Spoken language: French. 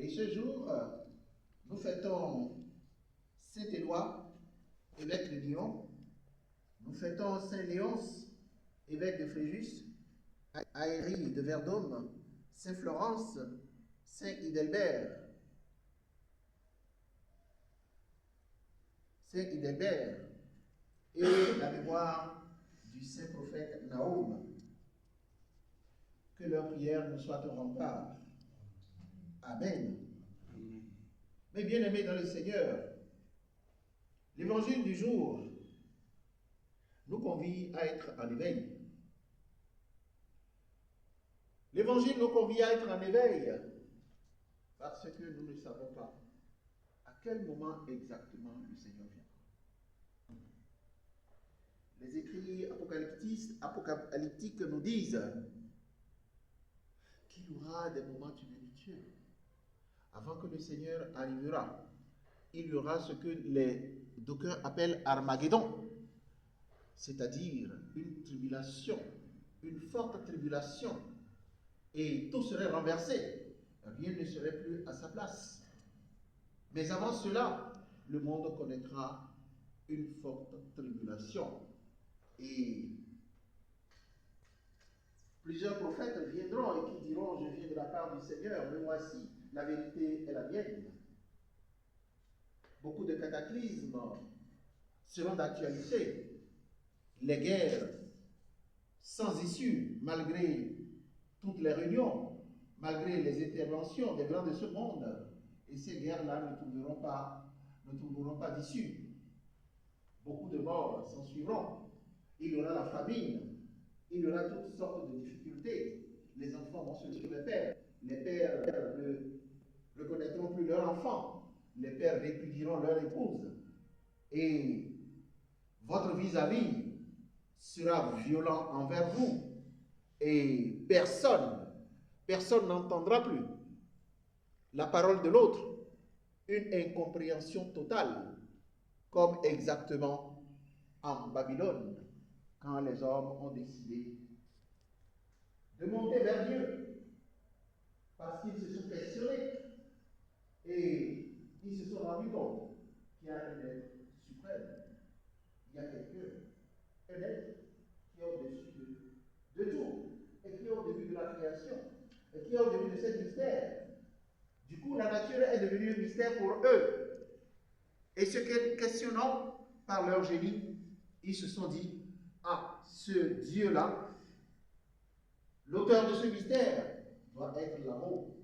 Et ce jour, nous fêtons Saint-Éloi, évêque de Lyon. Nous fêtons Saint-Léonce, évêque de Fréjus, Aéry de Verdôme, Saint-Florence, Saint-Hidalbert, et la mémoire du saint prophète Nahum. Que leur prière nous soit au rempart. Amen. Mes bien-aimés dans le Seigneur, l'évangile du jour nous convie à être en éveil. L'évangile nous convie à être en éveil parce que nous ne savons pas à quel moment exactement le Seigneur vient. Les écrits apocalyptiques nous disent qu'il y aura des moments tumultueux. Avant que le Seigneur arrivera, il y aura ce que les d'aucuns appellent Armageddon, c'est-à-dire une tribulation, une forte tribulation, et tout serait renversé, rien ne serait plus à sa place. Mais avant cela, le monde connaîtra une forte tribulation. Et plusieurs prophètes viendront et qui diront: je viens de la part du Seigneur, me voici, la vérité est la mienne. Beaucoup de cataclysmes seront d'actualité. Les guerres sans issue, malgré toutes les réunions, malgré les interventions des grands de ce monde, et ces guerres-là ne trouveront pas d'issue. Beaucoup de morts s'en suivront. Il y aura la famine, il y aura toutes sortes de difficultés. Les enfants vont se tuer les pères ne reconnaîtront plus leurs enfants, les pères répudieront leur épouse, et votre vis-à-vis sera violent envers vous, et personne n'entendra plus la parole de l'autre, une incompréhension totale, comme exactement en Babylone, quand les hommes ont décidé de monter vers Dieu, parce qu'ils se sont questionnés, et ils se sont rendus compte qu'il y a un être suprême, il y a quelqu'un, un être qui est au-dessus de tout, et qui est au début de la création, et qui est au début de ce mystère. Du coup, la nature est devenue un mystère pour eux. Et se questionnant par leur génie, ils se sont dit: ah, ce Dieu-là, l'auteur de ce mystère, doit être l'amour.